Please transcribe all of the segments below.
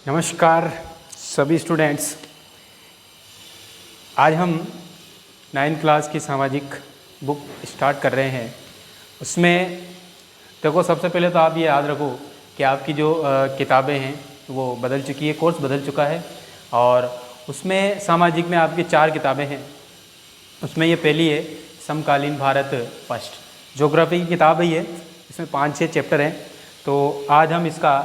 नमस्कार सभी स्टूडेंट्स। आज हम 9th क्लास की सामाजिक बुक स्टार्ट कर रहे हैं। उसमें देखो, सबसे पहले तो आप ये याद रखो कि आपकी जो किताबें हैं वो बदल चुकी है, कोर्स बदल चुका है। और उसमें सामाजिक में आपकी 4 किताबें हैं। उसमें ये पहली है समकालीन भारत फर्स्ट, ज्योग्राफी की किताब है ये। इसमें 5-6 चैप्टर हैं। तो आज हम इसका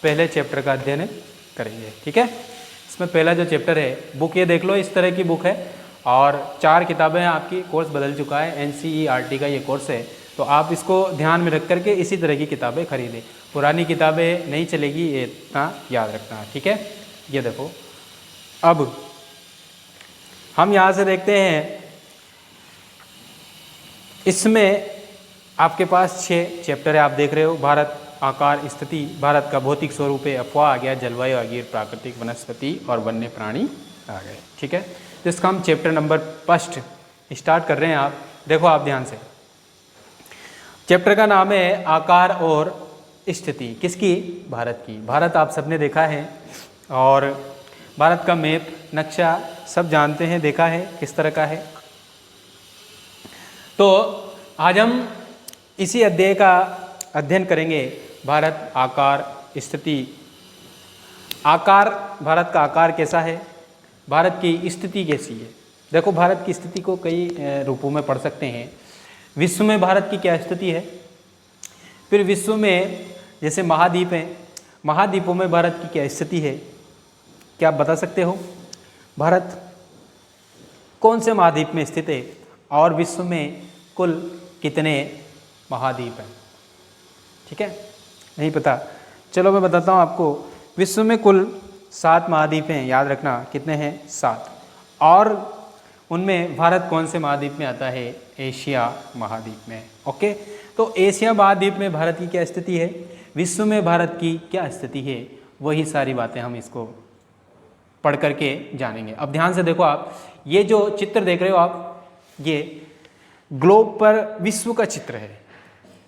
पहले चैप्टर का अध्ययन करेंगे, ठीक है। इसमें पहला जो चैप्टर है, बुक ये देख लो, इस तरह की बुक है और 4 किताबें हैं आपकी। कोर्स बदल चुका है, NCERT का ये कोर्स है। तो आप इसको ध्यान में रख करके इसी तरह की किताबें खरीदें। पुरानी किताबें नहीं चलेगी, ये इतना याद रखना, ठीक है। ये देखो, अब हम यहाँ से देखते हैं, इसमें आपके पास 6 चैप्टर है। आप देख रहे हो, भारत, आकार, स्थिति, भारत का भौतिक स्वरूप है, अफवाह आ गया, जलवायु आ गई, प्राकृतिक, वनस्पति और वन्य प्राणी आ गए, ठीक है। तो इसका हम चैप्टर नंबर फर्स्ट स्टार्ट कर रहे हैं। आप देखो, आप ध्यान से, चैप्टर का नाम है आकार और स्थिति। किसकी? भारत की। भारत आप सबने देखा है और भारत का मैप, नक्शा सब जानते हैं, देखा है किस तरह का है। तो आज हम इसी अध्याय का अध्ययन करेंगे, भारत, आकार, स्थिति। आकार, भारत का आकार कैसा है, भारत की स्थिति कैसी है। देखो, भारत की स्थिति को कई रूपों में पढ़ सकते हैं। विश्व में भारत की क्या स्थिति है, फिर विश्व में जैसे महाद्वीप हैं, महाद्वीपों में भारत की क्या स्थिति है, क्या आप बता सकते हो? भारत कौन से महाद्वीप में स्थित है और विश्व में कुल कितने महाद्वीप हैं, ठीक है। नहीं पता? चलो मैं बताता हूँ आपको। विश्व में कुल 7 महाद्वीप हैं, याद रखना। कितने हैं? 7। और उनमें भारत कौन से महाद्वीप में आता है? एशिया महाद्वीप में, ओके। तो एशिया महाद्वीप में भारत की क्या स्थिति है, विश्व में भारत की क्या स्थिति है, वही सारी बातें हम इसको पढ़ करके जानेंगे। अब ध्यान से देखो, आप ये जो चित्र देख रहे हो आप, ये ग्लोब पर विश्व का चित्र है,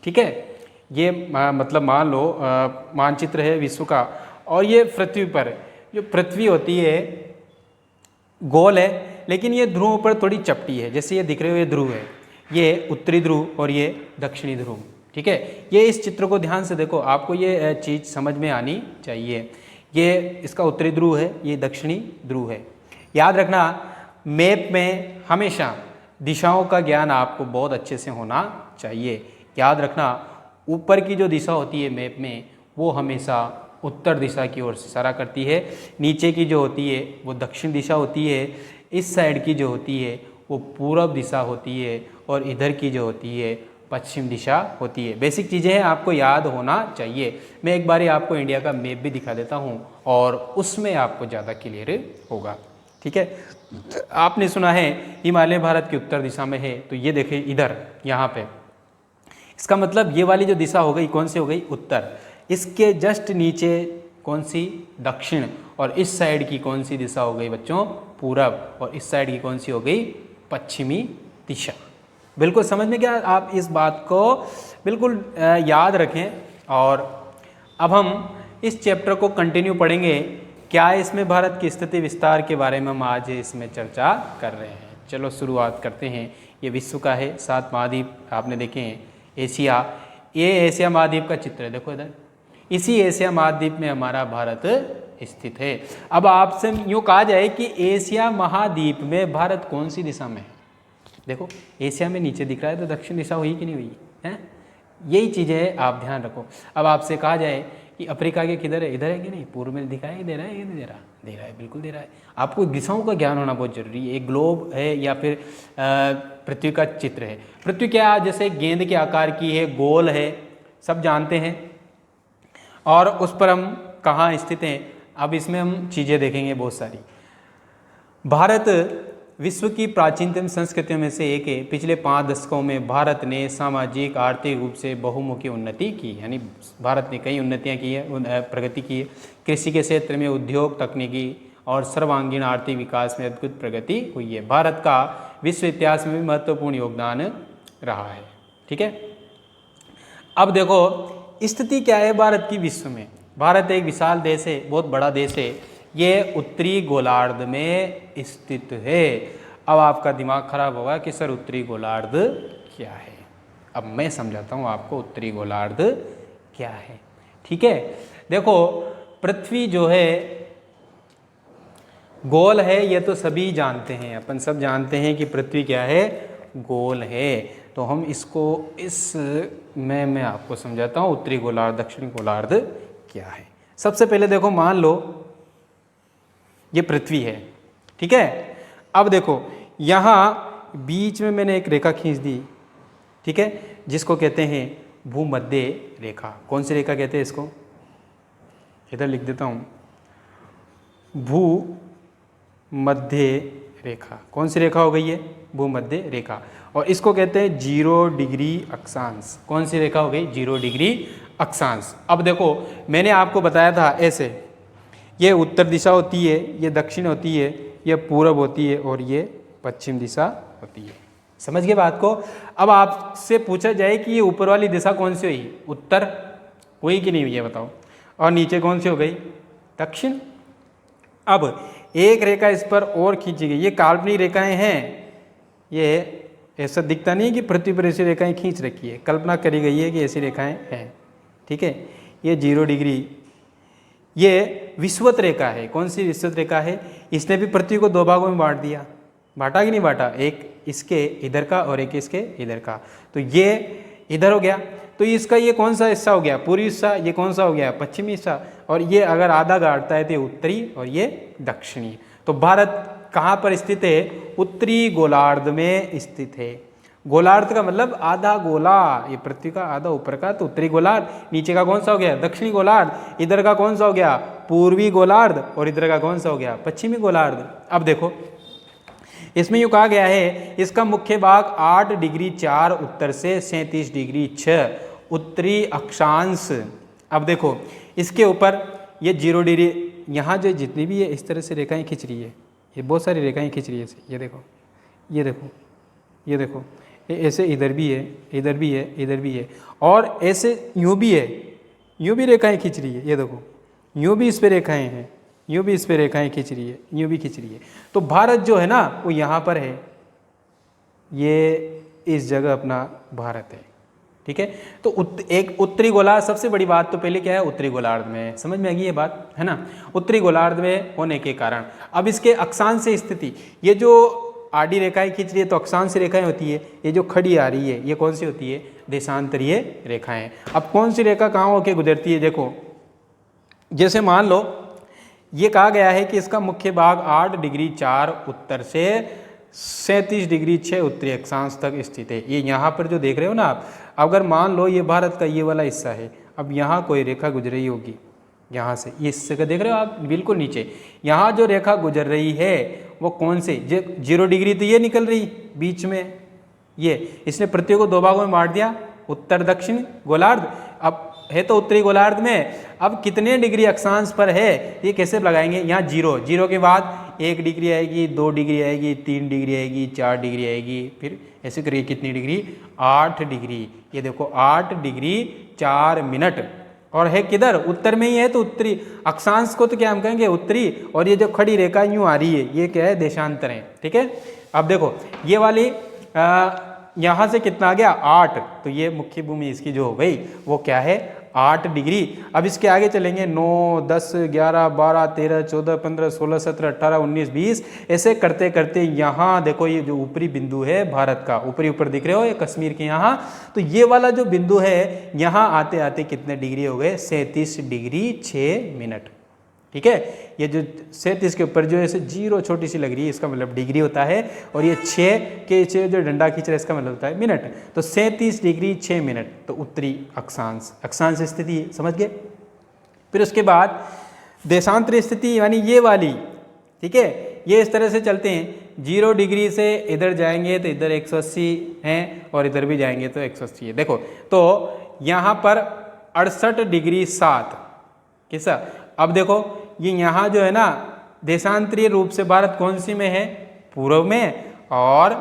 ठीक है। ये मतलब मान लो मानचित्र है विश्व का। और ये पृथ्वी पर, जो पृथ्वी होती है गोल है, लेकिन ये ध्रुवों पर थोड़ी चपटी है। जैसे ये दिख रहे हो, ये ध्रुव है, ये उत्तरी ध्रुव और ये दक्षिणी ध्रुव, ठीक है। ये इस चित्र को ध्यान से देखो, आपको ये चीज़ समझ में आनी चाहिए। ये इसका उत्तरी ध्रुव है, ये दक्षिणी ध्रुव है। याद रखना, मैप में हमेशा दिशाओं का ज्ञान आपको बहुत अच्छे से होना चाहिए। याद रखना, ऊपर की जो दिशा होती है मैप में, वो हमेशा उत्तर दिशा की ओर से इशारा करती है। नीचे की जो होती है वो दक्षिण दिशा होती है। इस साइड की जो होती है वो पूर्व दिशा होती है और इधर की जो होती है पश्चिम दिशा होती है। बेसिक चीज़ें हैं, आपको याद होना चाहिए। मैं एक बारी आपको इंडिया का मैप भी दिखा देता हूँ और उसमें आपको ज़्यादा क्लियर होगा, ठीक है। आपने सुना है हिमालय भारत की उत्तर दिशा में है, तो ये देखें इधर, यहाँ पे, इसका मतलब ये वाली जो दिशा हो गई, कौन सी हो गई? उत्तर। इसके जस्ट नीचे कौन सी? दक्षिण। और इस साइड की कौन सी दिशा हो गई बच्चों? पूरब। और इस साइड की कौन सी हो गई? पश्चिमी दिशा। बिल्कुल समझ में क्या? आप इस बात को बिल्कुल याद रखें। और अब हम इस चैप्टर को कंटिन्यू पढ़ेंगे। क्या इसमें भारत की स्थिति विस्तार के बारे में हम आज इसमें चर्चा कर रहे हैं। चलो शुरुआत करते हैं। ये विश्व का है, 7 महाद्वीप आपने देखे हैं। एशिया, ये एशिया महाद्वीप का चित्र है, देखो इधर। इसी एशिया महाद्वीप में हमारा भारत स्थित है। अब आपसे यूँ कहा जाए कि एशिया महाद्वीप में भारत कौन सी दिशा में है? देखो, एशिया में नीचे दिख रहा है, तो दक्षिण दिशा हुई कि नहीं हुई है? यही चीज़ें आप ध्यान रखो। अब आपसे कहा जाए कि अफ्रीका के किधर है, इधर है कि नहीं? पूर्व में दिखाई दे रहा है, ये नहीं दे रहा? दे रहा है, बिल्कुल दे रहा है। आपको दिशाओं का ज्ञान होना बहुत जरूरी है। एक ग्लोब है या फिर पृथ्वी का चित्र है। पृथ्वी क्या, जैसे गेंद के आकार की है, गोल है, सब जानते हैं। और उस पर हम कहाँ स्थित हैं, अब इसमें हम चीज़ें देखेंगे बहुत सारी। भारत विश्व की प्राचीनतम संस्कृतियों में से एक है। पिछले 5 दशकों में भारत ने सामाजिक, आर्थिक रूप से बहुमुखी उन्नति की, यानी भारत ने कई उन्नतियाँ की है, प्रगति की है। कृषि के क्षेत्र में, उद्योग, तकनीकी और सर्वांगीण आर्थिक विकास में अद्भुत प्रगति हुई है। भारत का विश्व इतिहास में भी महत्वपूर्ण योगदान रहा है, ठीक है। अब देखो, स्थिति क्या है भारत की विश्व में। भारत एक विशाल देश है, बहुत बड़ा देश है, ये उत्तरी गोलार्ध में स्थित है। अब आपका दिमाग खराब होगा कि सर उत्तरी गोलार्ध क्या है। अब मैं समझाता हूँ आपको उत्तरी गोलार्ध क्या है। ठीक है, देखो पृथ्वी जो है गोल है, ये तो सभी जानते हैं, अपन सब जानते हैं कि पृथ्वी क्या है, गोल है। तो हम इसको मैं आपको समझाता हूँ उत्तरी गोलार्ध दक्षिणी गोलार्ध क्या है। सबसे पहले देखो, मान लो ये पृथ्वी है, ठीक है। अब देखो यहाँ बीच में मैंने एक रेखा खींच दी, ठीक है, जिसको कहते हैं भूमध्य रेखा। कौन सी रेखा कहते हैं इसको, इधर लिख देता हूँ, भूमध्य रेखा। कौन सी रेखा हो गई है, भूमध्य रेखा। और इसको कहते हैं 0 डिग्री अक्षांश। कौन सी रेखा हो गई, 0 डिग्री अक्षांश। अब देखो मैंने आपको बताया था ऐसे, ये उत्तर दिशा होती है, ये दक्षिण होती है, ये पूरब होती है और ये पश्चिम दिशा होती है। समझ गए बात को। अब आपसे पूछा जाए कि ये ऊपर वाली दिशा कौन सी हुई, उत्तर हुई कि नहीं हुई, ये बताओ। और नीचे कौन सी हो गई, दक्षिण। अब एक रेखा इस पर और खींची गई, ये काल्पनिक रेखाएं हैं, ये ऐसा दिखता नहीं है कि पृथ्वी पर ऐसी रेखाएं खींच रखी है, कल्पना करी गई है कि ऐसी रेखाएं हैं, ठीक है। ये 0 डिग्री, ये विषुवत रेखा है। कौन सी विषुवत रेखा है, इसने भी पृथ्वी को 2 भागों में बांट दिया, बांटा कि नहीं बांटा, एक इसके इधर का और एक इसके इधर का। तो ये इधर हो गया, तो इसका ये कौन सा हिस्सा हो गया, पूर्वी हिस्सा। ये कौन सा हो गया, पश्चिमी हिस्सा। और ये अगर आधा गाड़ता है तो ये उत्तरी और ये दक्षिणी। तो भारत कहाँ पर स्थित है, उत्तरी गोलार्ध में स्थित है। गोलार्ध का मतलब आधा गोला, ये पृथ्वी का आधा ऊपर का, तो उत्तरी गोलार्ध। नीचे का कौन सा हो गया, दक्षिणी गोलार्ध। इधर का कौन सा हो गया, पूर्वी गोलार्ध। और इधर का कौन सा हो गया, पश्चिमी गोलार्ध। अब देखो इसमें यूँ कहा गया है, इसका मुख्य भाग 8 डिग्री 4 उत्तर से 37 डिग्री 6 उत्तरी अक्षांश। अब देखो इसके ऊपर ये 0 डिग्री, यहाँ जो जितनी भी है इस तरह से रेखाएं खींच रही है, ये बहुत सारी रेखाएं खींच रही है। ये देखो, ये देखो, ये देखो, ये ऐसे इधर भी है, इधर भी है, इधर भी है, और ऐसे यूँ भी है, यूँ भी रेखाएं खींच रही है। ये देखो यूँ भी इस पर रेखाएं हैं, यूँ भी इस पर रेखाएं खींच रही है, यूँ भी खींच रही है। तो भारत जो है ना वो यहाँ पर है, ये इस जगह अपना भारत है, ठीक है। तो एक उत्तरी गोलार्ध, सबसे बड़ी बात तो पहले क्या है, उत्तरी गोलार्ध में, समझ में आ गई ये बात, है ना। उत्तरी गोलार्ध में होने के कारण अब इसके अक्षांश से स्थिति, ये जो आडी रेखाएं खींच रही है तो अक्षांश रेखाएं होती है, ये जो खड़ी आ रही है ये कौन सी होती है, देशांतरीय रेखाएं। अब कौन सी रेखा कहाँ होके गुजरती है, देखो जैसे मान लो ये कहा गया है कि इसका मुख्य भाग 8 डिग्री 4 उत्तर से 37 डिग्री 6 उत्तरी अक्षांश तक स्थित है। ये यहाँ पर जो देख रहे हो ना आप, अगर मान लो ये भारत का ये वाला हिस्सा है, अब यहाँ कोई रेखा गुजर रही होगी, यहाँ से ये हिस्से का देख रहे हो आप, बिल्कुल नीचे यहाँ जो रेखा गुजर रही है वो कौन से, 0 डिग्री तो ये निकल रही बीच में, ये इसने पृथ्वी को 2 भागों में बांट दिया, उत्तर दक्षिण गोलार्ध। अब है तो उत्तरी गोलार्ध में, अब कितने डिग्री अक्षांश पर है ये कैसे लगाएंगे, यहाँ 0 के बाद 1 डिग्री आएगी, 2 डिग्री आएगी, 3 डिग्री आएगी, 4 डिग्री आएगी, फिर ऐसे करिए कितनी डिग्री, 8 डिग्री। ये देखो 8 डिग्री 4 मिनट, और है किधर, उत्तर में ही है। तो उत्तरी अक्षांश को तो क्या हम कहेंगे, उत्तरी। और ये जो खड़ी रेखा यूँ आ रही है ये क्या है, देशांतर है, ठीक है। अब देखो ये वाली यहाँ से कितना आ गया, 8, तो ये मुख्य भूमि इसकी जो हो गई वो क्या है, 8 डिग्री। अब इसके आगे चलेंगे 9, 10, 11, 12, 13, 14, 15, 16, 17, 18, 19, 20, ऐसे करते करते यहाँ देखो ये जो ऊपरी बिंदु है भारत का, ऊपर दिख रहे हो ये कश्मीर के यहाँ, तो ये वाला जो बिंदु है यहाँ आते आते कितने डिग्री हो गए, 37 डिग्री 6 मिनट, ठीक है। ये जो 37 के ऊपर जो ऐसे 0 छोटी सी लग रही है इसका मतलब डिग्री होता है, और ये 6 के 6 जो डंडा खींच रहा है इसका मतलब होता है मिनट। तो 37 डिग्री 6 मिनट, तो उत्तरी अक्षांश स्थिति, समझ गए। फिर उसके बाद देशांतरी स्थिति यानी ये वाली, ठीक है, ये इस तरह से चलते हैं, 0 डिग्री से इधर जाएंगे तो इधर 180 हैं और इधर भी जाएंगे तो 180 है। देखो तो यहाँ पर 68 डिग्री 7 कैसा। अब देखो ये यहाँ जो है ना देशांतरीय रूप से भारत कौन सी में है, पूर्व में, और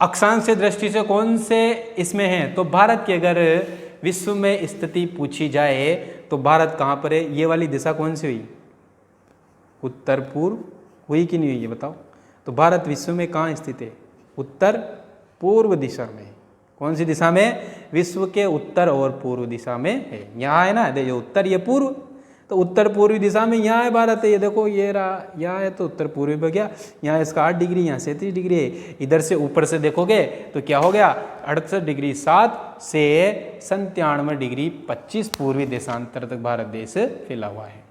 अक्षांश से दृष्टि से कौन से इसमें है, तो भारत की अगर विश्व में स्थिति पूछी जाए तो भारत कहाँ पर है? ये वाली दिशा कौन सी हुई? उत्तर पूर्व हुई कि नहीं हुई ये बताओ। तो भारत विश्व में कहाँ स्थित है? उत्तर पूर्व दिशा में। कौन सी दिशा में? विश्व के उत्तर और पूर्व दिशा में है। यहाँ है ना, ये उत्तर ये पूर्व, तो उत्तर पूर्वी दिशा में यहाँ है भारत है। ये देखो ये रहा, यहाँ है तो उत्तर पूर्वी में गया, यहाँ इसका 8 डिग्री, यहाँ 37 डिग्री है। इधर से ऊपर से देखोगे तो क्या हो गया? 68 डिग्री 7 से 97 डिग्री 25 पूर्वी देशांतर तक भारत देश फैला हुआ है।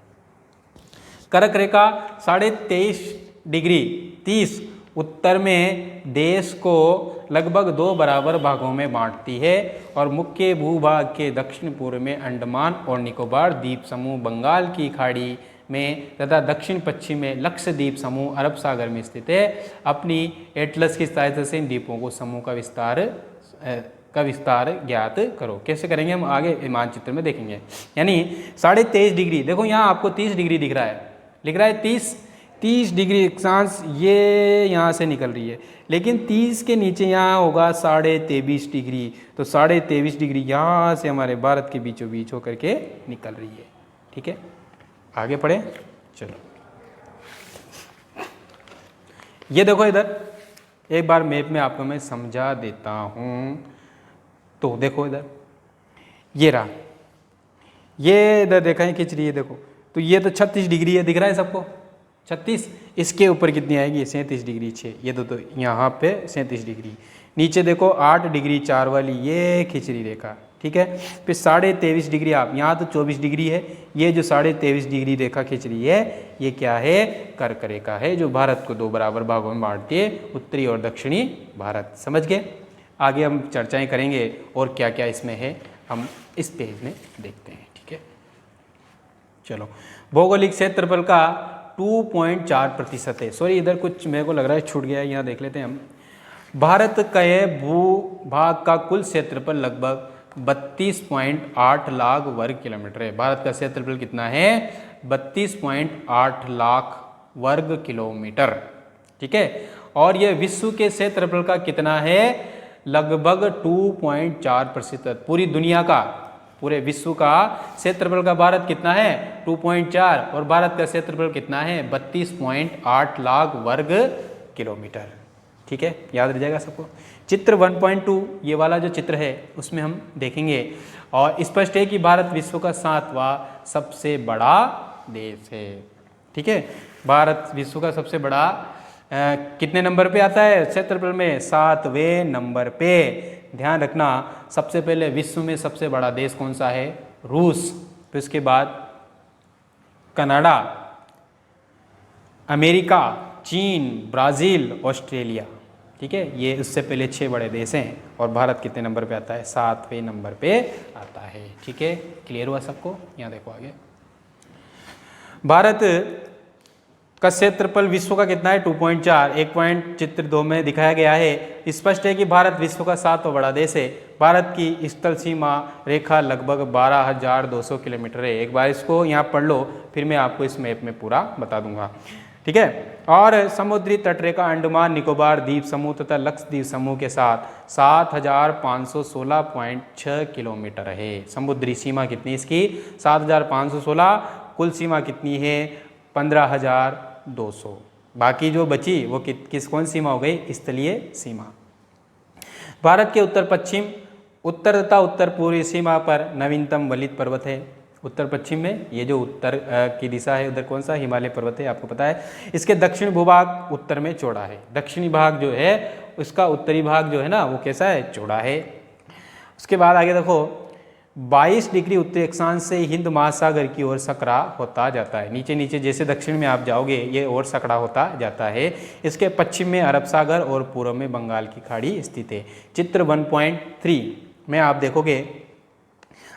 कर्क रेखा 23.5 डिग्री 30 उत्तर में देश को लगभग 2 बराबर भागों में बांटती है और मुख्य भूभाग के दक्षिण पूर्व में अंडमान और निकोबार द्वीप समूह, बंगाल की खाड़ी में तथा दक्षिण पश्चिम में लक्षद्वीप समूह अरब सागर में स्थित है। अपनी एटलस की सहायता से इन द्वीपों को समूह का विस्तार ज्ञात करो। कैसे करेंगे हम आगे मानचित्र में देखेंगे। यानी 23.5 डिग्री, देखो यहाँ आपको 30 डिग्री दिख रहा है, लिख रहा है 30 डिग्री अक्षांश ये यहाँ से निकल रही है, लेकिन 30 के नीचे यहाँ होगा 23.5 डिग्री। तो 23.5 डिग्री यहाँ से हमारे भारत के बीचों बीच होकर के निकल रही है। ठीक है, आगे पढ़े चलो। ये देखो इधर एक बार मैप में आपको मैं समझा देता हूँ। तो देखो इधर ये रहा, ये इधर देखा है खिंच रही है, देखो तो ये तो 36 डिग्री है, दिख रहा है सबको 36। इसके ऊपर कितनी आएगी? 37 डिग्री 6। ये तो यहाँ पे 37 डिग्री। नीचे देखो 8 डिग्री 4 वाली ये खिचड़ी रेखा, ठीक है। फिर 23.5 डिग्री आप यहाँ तो 24 डिग्री है, ये जो 23.5 डिग्री रेखा खिचड़ी है ये क्या है? कर्क रेखा है, जो भारत को 2 बराबर भागों में बांटती है, उत्तरी और दक्षिणी भारत। समझ गए? आगे हम चर्चाएं करेंगे और क्या क्या इसमें है हम इस पेज में देखते हैं। ठीक है, चलो। भौगोलिक क्षेत्रफल का 2.4% है। सॉरी इधर कुछ मेरे को लग रहा है छूट गया है, यहाँ देख लेते हैं हम। भारत के भूभाग का कुल क्षेत्रफल लगभग 32.8 लाख वर्ग किलोमीटर है। भारत का क्षेत्रफल कितना है? 32.8 लाख वर्ग किलोमीटर। ठीक है, और यह विश्व के क्षेत्रफल का कितना है? लगभग 2.4%। पूरी दुनिया का, पूरे विश्व का क्षेत्रफल का भारत कितना है? 2.4, और भारत का क्षेत्रफल कितना है? 32.8 लाख वर्ग किलोमीटर। ठीक है, याद रह जाएगा सबको। चित्र 1.2 ये वाला जो चित्र है उसमें हम देखेंगे और स्पष्ट है कि भारत विश्व का 7वां सबसे बड़ा देश है। ठीक है, भारत विश्व का सबसे बड़ा कितने नंबर पे आता है क्षेत्रफल में? 7वें नंबर पे। ध्यान रखना, सबसे पहले विश्व में सबसे बड़ा देश कौन सा है? रूस। फिर उसके बाद कनाडा, अमेरिका, चीन, ब्राज़ील, ऑस्ट्रेलिया। ठीक है, ये उससे पहले 6 बड़े देश हैं और भारत कितने नंबर पे आता है? 7वें नंबर पे आता है। ठीक है, क्लियर हुआ सबको? यहाँ देखो आगे, भारत का क्षेत्रफल विश्व का कितना है? 2.4। एक पॉइंट चित्र 2 में दिखाया गया है। स्पष्ट है कि भारत विश्व का 7वां बड़ा देश है। भारत की स्थल सीमा रेखा लगभग 12,200 किलोमीटर है। एक बार इसको यहाँ पढ़ लो, फिर मैं आपको इस मैप में पूरा बता दूंगा। ठीक है, और समुद्री तटरेखा अंडमान निकोबार द्वीप समूह तथा लक्षद्वीप समूह के साथ 7,516.6 किलोमीटर है। समुद्री सीमा कितनी इसकी? 7,516। कुल सीमा कितनी है? 15,200। बाकी जो बची वो किस कौन सीमा हो गई? स्थलीय सीमा। भारत के उत्तर पश्चिम, उत्तर तथा उत्तर पूर्वी सीमा पर नवीनतम वलित पर्वत है। उत्तर पश्चिम में ये जो उत्तर की दिशा है उधर कौन सा? हिमालय पर्वत है, आपको पता है। इसके दक्षिण भूभाग उत्तर में चौड़ा है। दक्षिणी भाग जो है उसका उत्तरी भाग जो है ना वो कैसा है? चौड़ा है। उसके बाद आगे देखो, 22 डिग्री उत्तरी अक्षांश से हिंद महासागर की ओर सकरा होता जाता है। नीचे नीचे जैसे दक्षिण में आप जाओगे ये और सकड़ा होता जाता है। इसके पश्चिम में अरब सागर और पूर्व में बंगाल की खाड़ी स्थित है। चित्र 1.3 में आप देखोगे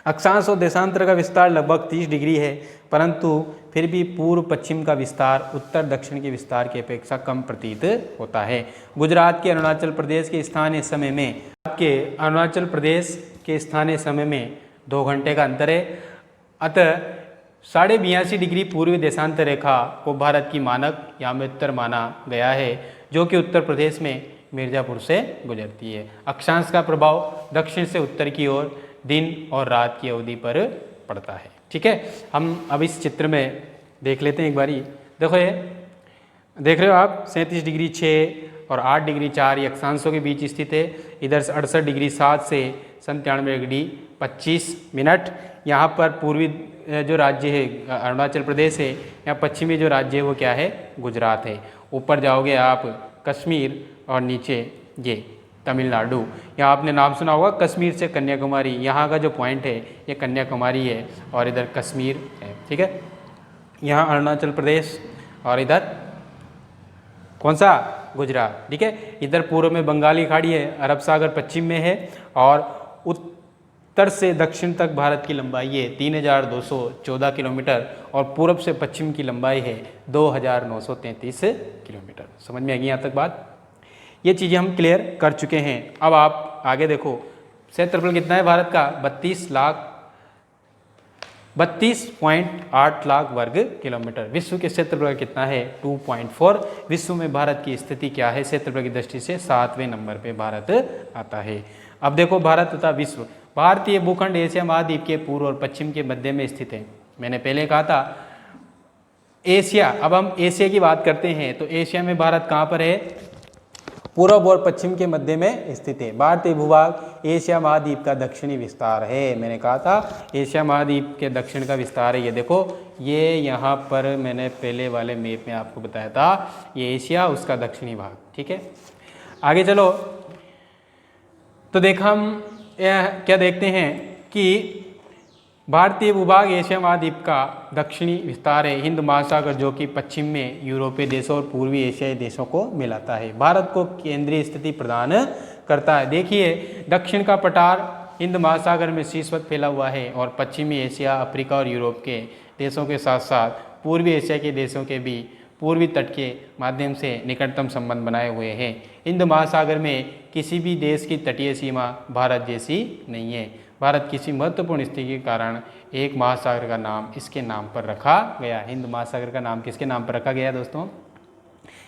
अक्षांश और देशांतर का विस्तार लगभग 30 डिग्री है, परंतु फिर भी पूर्व पश्चिम का विस्तार उत्तर दक्षिण के विस्तार की अपेक्षा कम प्रतीत होता है। गुजरात के अरुणाचल प्रदेश के स्थानीय समय में 2 घंटे का अंतर है। अतः 82.5 डिग्री पूर्वी देशांतर रेखा को भारत की मानक या उत्तर माना गया है, जो कि उत्तर प्रदेश में मिर्जापुर से गुजरती है। अक्षांश का प्रभाव दक्षिण से उत्तर की ओर दिन और रात की अवधि पर पड़ता है। ठीक है, हम अब इस चित्र में देख लेते हैं एक बारी। देखो ये देख रहे हो आप 37 डिग्री 6 और 8 डिग्री 4 ये अक्षांशों के बीच स्थित है। इधर से 68 डिग्री 7 से 97 डिग्री 25 मिनट। यहाँ पर पूर्वी जो राज्य है अरुणाचल प्रदेश है, यहाँ पश्चिमी जो राज्य है वो क्या है, गुजरात है। ऊपर जाओगे आप कश्मीर और नीचे ये तमिलनाडु। यहाँ आपने नाम सुना होगा कश्मीर से कन्याकुमारी, यहाँ का जो पॉइंट है ये कन्याकुमारी है और इधर कश्मीर है। ठीक है, यहाँ अरुणाचल प्रदेश और इधर कौन सा, गुजरात। ठीक है, इधर पूर्व में बंगाली खाड़ी है, अरब सागर पश्चिम में है और उत्तर से दक्षिण तक भारत की लंबाई है 3214 किलोमीटर और पूर्व से पश्चिम की लंबाई है 2933 किलोमीटर। समझ में आ गई यहाँ तक बात? ये चीज़ें हम क्लियर कर चुके हैं। अब आप आगे देखो, क्षेत्रफल कितना है भारत का, 32.8 लाख वर्ग किलोमीटर। विश्व के क्षेत्रफल कितना है, 2.4। विश्व में भारत की स्थिति क्या है, क्षेत्रफल की दृष्टि से 7वें नंबर पे भारत आता है। अब देखो भारत तथा विश्व। भारतीय भूखंड एशिया महाद्वीप के पूर्व और पश्चिम के मध्य में स्थित है। मैंने पहले कहा था एशिया, अब हम एशिया की बात करते हैं तो एशिया में भारत कहाँ पर है, पूर्व और पश्चिम के मध्य में स्थित है। भारतीय भूभाग एशिया महाद्वीप का दक्षिणी विस्तार है। मैंने कहा था एशिया महाद्वीप के दक्षिण का विस्तार है। ये देखो, ये यहाँ पर मैंने पहले वाले मैप में आपको बताया था, ये एशिया उसका दक्षिणी भाग। ठीक है, आगे चलो तो देखा हम क्या देखते हैं कि भारतीय भूभाग एशिया महाद्वीप का दक्षिणी विस्तार है। हिंद महासागर जो कि पश्चिम में यूरोपीय देशों और पूर्वी एशियाई देशों को मिलाता है, भारत को केंद्रीय स्थिति प्रदान करता है। देखिए दक्षिण का पठार हिंद महासागर में शीर्षवत फैला हुआ है और पश्चिमी एशिया, अफ्रीका और यूरोप के देशों के साथ साथ पूर्वी एशिया के देशों के भी पूर्वी तट के माध्यम से निकटतम संबंध बनाए हुए हैं। हिंद महासागर में किसी भी देश की तटीय सीमा भारत जैसी नहीं है। भारत किसी महत्वपूर्ण स्थिति के कारण एक महासागर का नाम इसके नाम पर रखा गया। हिंद महासागर का नाम किसके नाम पर रखा गया दोस्तों,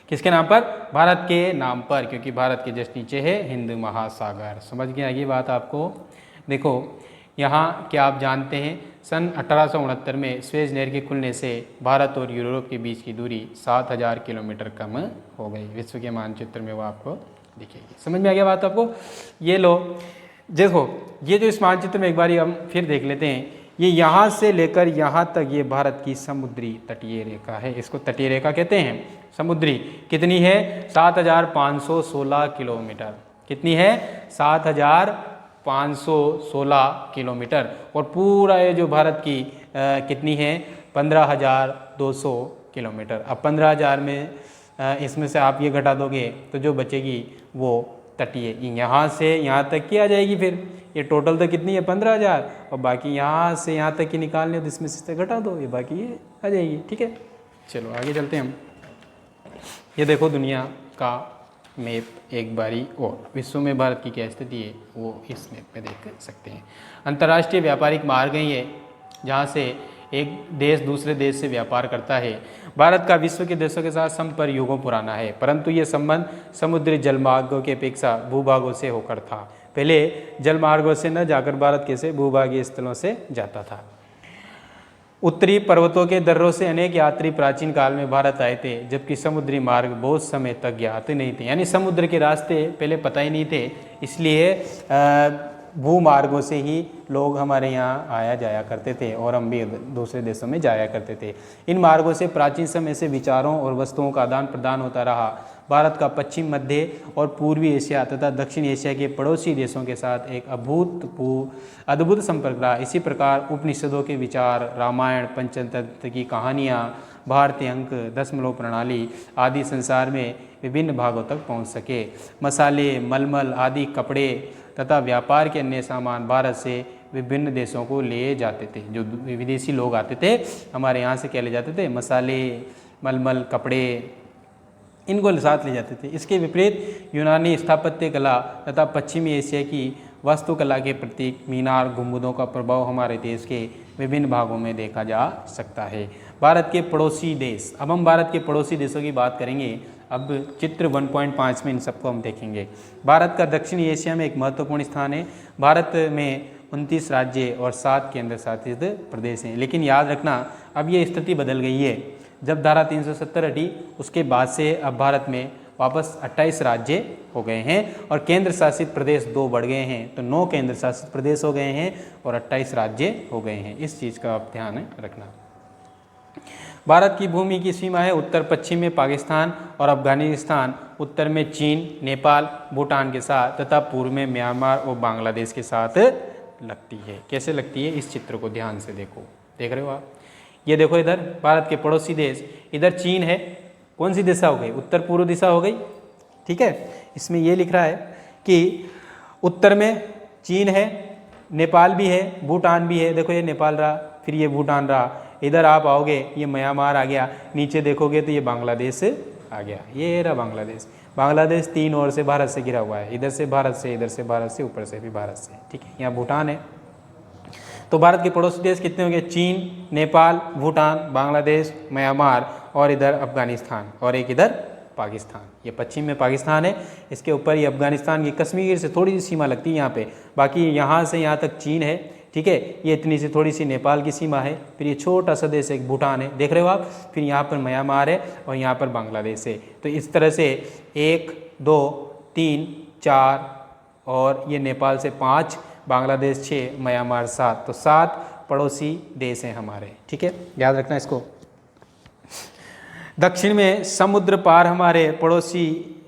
किसके नाम पर, भारत के नाम पर, क्योंकि भारत के जस्ट नीचे है हिंद महासागर। समझ गए ये बात आपको? देखो यहाँ क्या आप जानते हैं, सन 1869 में स्वेज नहर के खुलने से भारत और यूरोप के बीच की दूरी 7000 किलोमीटर कम हो गई। विश्व के मानचित्र में वो आपको दिखेगी। समझ में आ गया बात आपको? ये लो देखो, ये जो इस मानचित्र में एक बार हम फिर देख लेते हैं, ये यहाँ से लेकर यहाँ तक ये भारत की समुद्री तटीय रेखा है। इसको तटीय रेखा कहते हैं। समुद्री कितनी है, 7516 किलोमीटर। कितनी है, 7516 किलोमीटर। और पूरा ये जो भारत की कितनी है, 15200 किलोमीटर। अब 15000 में इसमें से आप ये घटा दोगे तो जो बचेगी वो तटीय, यहाँ से यहाँ तक की आ जाएगी। फिर ये टोटल तो कितनी है, 15000, और बाकी यहाँ से यहाँ तक की निकालने तो इसमें से घटा दो, ये बाकी ये आ जाएगी। ठीक है, चलो आगे चलते हैं हम। ये देखो दुनिया का मैप एक बारी और विश्व में भारत की क्या स्थिति है वो इस मैप में देख सकते हैं। अंतर्राष्ट्रीय व्यापारिक मार्ग है ये, जहाँ से एक देश दूसरे देश से व्यापार करता है। भारत का विश्व के देशों के साथ संपर्क युगों पुराना है, परंतु ये संबंध समुद्री जलमार्गों की अपेक्षा भूभागों से होकर था। पहले जलमार्गों से न जाकर भारत कैसे भूभागीय स्थलों से जाता था। उत्तरी पर्वतों के दर्रों से अनेक यात्री प्राचीन काल में भारत आए थे, जबकि समुद्री मार्ग बहुत समय तक ज्ञात नहीं थे। यानी समुद्र के रास्ते पहले पता ही नहीं थे, इसलिए भूमार्गों से ही लोग हमारे यहाँ आया जाया करते थे और हम भी दूसरे देशों में जाया करते थे। इन मार्गों से प्राचीन समय से विचारों और वस्तुओं का आदान प्रदान होता रहा। भारत का पश्चिम, मध्य और पूर्वी एशिया तथा दक्षिण एशिया के पड़ोसी देशों के साथ एक अद्भुत संपर्क रहा। इसी प्रकार उपनिषदों के विचार, रामायण, पंचतंत्र की कहानियाँ, भारतीय अंक, दशमलव प्रणाली आदि संसार में विभिन्न भागों तक पहुँच सके। मसाले, मलमल आदि कपड़े तथा व्यापार के अन्य सामान भारत से विभिन्न देशों को ले जाते थे। जो विदेशी लोग आते थे हमारे यहाँ से क्या ले जाते थे, मसाले, मलमल, कपड़े, इनको साथ ले जाते थे। इसके विपरीत यूनानी स्थापत्य कला तथा पश्चिमी एशिया की वास्तुकला के प्रतीक मीनार, गुंबदों का प्रभाव हमारे देश के विभिन्न भागों में देखा जा सकता है। भारत के पड़ोसी देश, अब हम भारत के पड़ोसी देशों की बात करेंगे। अब चित्र 1.5 में इन सबको हम देखेंगे। भारत का दक्षिणी एशिया में एक महत्वपूर्ण स्थान है। भारत में 29 राज्य और 7 केंद्र शासित प्रदेश हैं। लेकिन याद रखना अब ये स्थिति बदल गई है। जब धारा 370 हटी उसके बाद से अब भारत में वापस 28 राज्य हो गए हैं और केंद्र शासित प्रदेश 2 बढ़ गए हैं, तो 9 केंद्र शासित प्रदेश हो गए हैं और 28 राज्य हो गए हैं। इस चीज़ का आप ध्यान रखना। भारत की भूमि की सीमा है उत्तर पश्चिम में पाकिस्तान और अफगानिस्तान, उत्तर में चीन, नेपाल, भूटान के साथ तथा पूर्व में म्यांमार और बांग्लादेश के साथ लगती है। कैसे लगती है इस चित्र को ध्यान से देखो, देख रहे हो आप। ये देखो इधर भारत के पड़ोसी देश, इधर चीन है, कौन सी दिशा हो गई, उत्तर पूर्व दिशा हो गई, ठीक है। इसमें ये लिख रहा है कि उत्तर में चीन है, नेपाल भी है, भूटान भी है, देखो ये नेपाल रहा, फिर ये भूटान रहा, इधर आप आओगे ये म्यांमार आ गया, नीचे देखोगे तो ये बांग्लादेश आ गया, ये रहा बांग्लादेश। बांग्लादेश 3 ओर से भारत से घिरा हुआ है, इधर से भारत से, इधर से भारत से, ऊपर से भी भारत से, ठीक है। यहाँ भूटान है। तो भारत के पड़ोसी देश कितने होंगे, चीन, नेपाल, भूटान, बांग्लादेश, म्यांमार और इधर अफगानिस्तान और एक इधर पाकिस्तान। ये पश्चिम में पाकिस्तान है, इसके ऊपर ये अफगानिस्तान की कश्मीर से थोड़ी सी सीमा लगती है यहाँ पे, बाकी यहाँ से यहाँ तक चीन है, ठीक है। ये इतनी सी थोड़ी सी नेपाल की सीमा है, फिर ये छोटा सा देश एक भूटान है, देख रहे हो आप, फिर यहाँ पर म्यांमार है और यहाँ पर बांग्लादेश है। तो इस तरह से 1 2 3 4 और ये नेपाल से 5, बांग्लादेश 6, म्यांमार 7, तो 7 पड़ोसी देश हैं हमारे, ठीक है, याद रखना इसको। दक्षिण में समुद्र पार हमारे पड़ोसी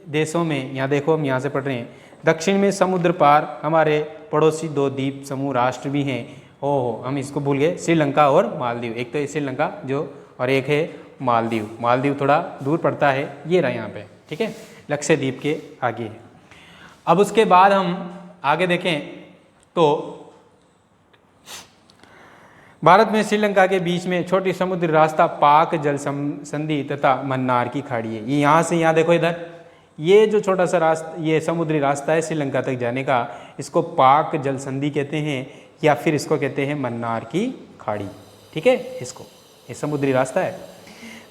देशों में, यहाँ देखो हम यहाँ से पढ़ रहे हैं, दक्षिण में समुद्र पार हमारे पड़ोसी 2 द्वीप समूह राष्ट्र भी हैं। ओहो हम इसको भूल गए, श्रीलंका और मालदीव। एक तो श्रीलंका जो और एक है मालदीव। मालदीव थोड़ा दूर पड़ता है, ये रहा यहाँ पे, ठीक है, लक्षद्वीप के आगे है। अब उसके बाद हम आगे देखें तो भारत में श्रीलंका के बीच में छोटी समुद्री रास्ता पाक जल संधि तथा मन्नार की खाड़ी है। ये यहाँ से यहाँ देखो इधर, ये जो छोटा सा रास्ता, ये समुद्री रास्ता है श्रीलंका तक जाने का, इसको पाक जल संधि कहते हैं या फिर इसको कहते हैं मन्नार की खाड़ी, ठीक है, इसको, ये समुद्री रास्ता है।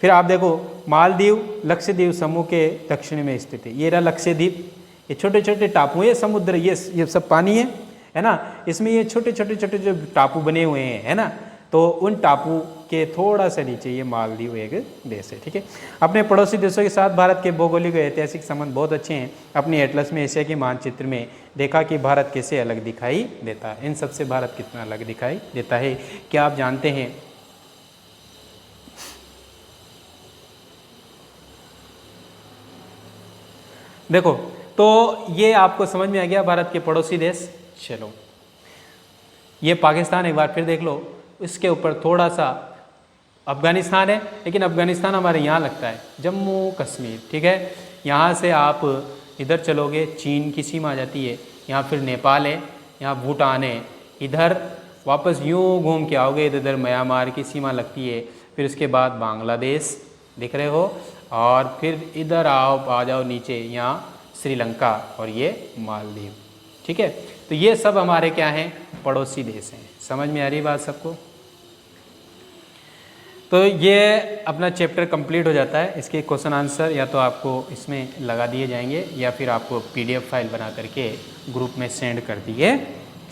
फिर आप देखो मालदीव लक्षद्वीप समूह के दक्षिण में स्थित है। ये रहा लक्षद्वीप, ये छोटे छोटे टापू, ये समुद्र, ये सब पानी है ना, इसमें ये छोटे छोटे जो टापू बने हुए हैं, है ना, तो उन टापू के थोड़ा सा नीचे ये मालदीव एक देश है, ठीक है। अपने पड़ोसी देशों के साथ भारत के भौगोलिक और ऐतिहासिक संबंध बहुत अच्छे हैं। अपने एटलस में एशिया के मानचित्र में देखा कि भारत कैसे अलग दिखाई देता है। इन सबसे भारत कितना अलग दिखाई देता है क्या आप जानते हैं? देखो तो ये आपको समझ में आ गया भारत के पड़ोसी देश। चलो ये पाकिस्तान एक बार फिर देख लो, इसके ऊपर थोड़ा सा अफगानिस्तान है, लेकिन अफगानिस्तान हमारे यहाँ लगता है, जम्मू कश्मीर, ठीक है। यहाँ से आप इधर चलोगे चीन की सीमा आ जाती है, यहाँ फिर नेपाल है, यहाँ भूटान है, इधर वापस यूँ घूम के आओगे इधर म्यांमार की सीमा लगती है, फिर उसके बाद बांग्लादेश दिख रहे हो, और फिर इधर आ जाओ नीचे, यहाँ श्रीलंका और ये मालदीव, ठीक है। तो ये सब हमारे क्या हैं, पड़ोसी देश हैं। समझ में आ रही बात सबको? तो ये अपना चैप्टर कंप्लीट हो जाता है। इसके क्वेश्चन आंसर या तो आपको इसमें लगा दिए जाएंगे या फिर आपको PDF फाइल बना करके ग्रुप में सेंड कर दिए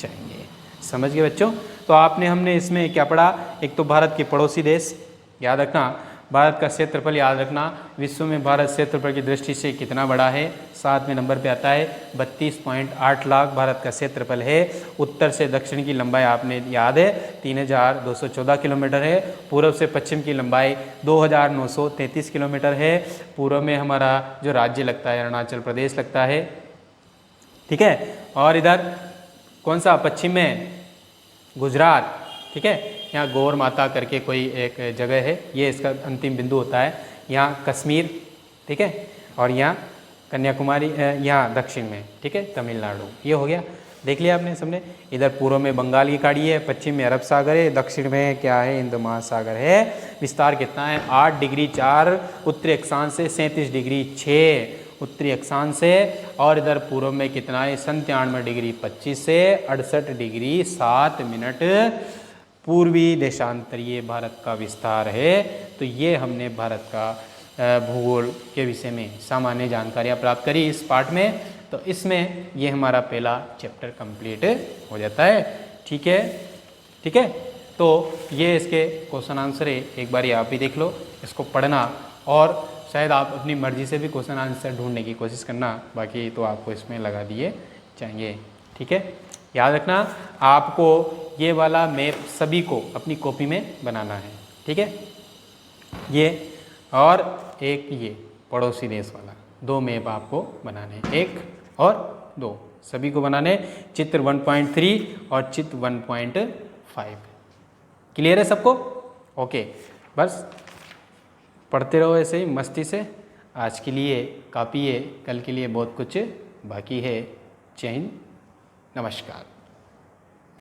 जाएंगे। समझ गए बच्चों? तो हमने इसमें क्या पढ़ा? एक तो भारत के पड़ोसी देश याद रखना, भारत का क्षेत्रफल याद रखना, विश्व में भारत क्षेत्रफल की दृष्टि से कितना बड़ा है, 7वें नंबर पे आता है, 32.8 लाख भारत का क्षेत्रफल है। उत्तर से दक्षिण की लंबाई आपने याद है 3214 किलोमीटर है। पूर्व से पश्चिम की लंबाई 2933 किलोमीटर है। पूर्व में हमारा जो राज्य लगता है अरुणाचल प्रदेश लगता है, ठीक है। और इधर कौन सा, पश्चिम में गुजरात, ठीक है। यहाँ गौर माता करके कोई एक जगह है, ये इसका अंतिम बिंदु होता है। यहाँ कश्मीर, ठीक है, और यहाँ कन्याकुमारी, यहाँ दक्षिण में, ठीक है, तमिलनाडु। ये हो गया, देख लिया आपने सबने। इधर पूर्व में बंगाल की खाड़ी है, पश्चिम में अरब सागर है, दक्षिण में क्या है, हिंद महासागर है। विस्तार कितना है, 8 डिग्री 4 उत्तरी अक्षांश से 37 डिग्री 6 उत्तरी अक्षांश से, और इधर पूर्व में कितना है, 97 डिग्री 25 से 68 डिग्री 7 मिनट पूर्वी देशांतरीय भारत का विस्तार है। तो ये हमने भारत का भूगोल के विषय में सामान्य जानकारियाँ प्राप्त करी इस पार्ट में। तो इसमें ये हमारा पहला चैप्टर कंप्लीट हो जाता है। ठीक है, ठीक है। तो ये इसके क्वेश्चन आंसर है, एक बार आप भी देख लो, इसको पढ़ना और शायद आप अपनी मर्जी से भी क्वेश्चन आंसर ढूंढने की कोशिश करना, बाकी तो आपको इसमें लगा दिए जाएंगे, ठीक है। याद रखना आपको ये वाला मैप सभी को अपनी कॉपी में बनाना है, ठीक है। ये और एक ये पड़ोसी देश वाला, 2 मैप आपको बनाने, 1 और 2 सभी को बनाने, चित्र 1.3 और चित्र 1.5। क्लियर है सबको? ओके, बस पढ़ते रहो ऐसे ही मस्ती से। आज के लिए काफ़ी है, कल के लिए बहुत कुछ बाकी है। जय हिंद, नमस्कार।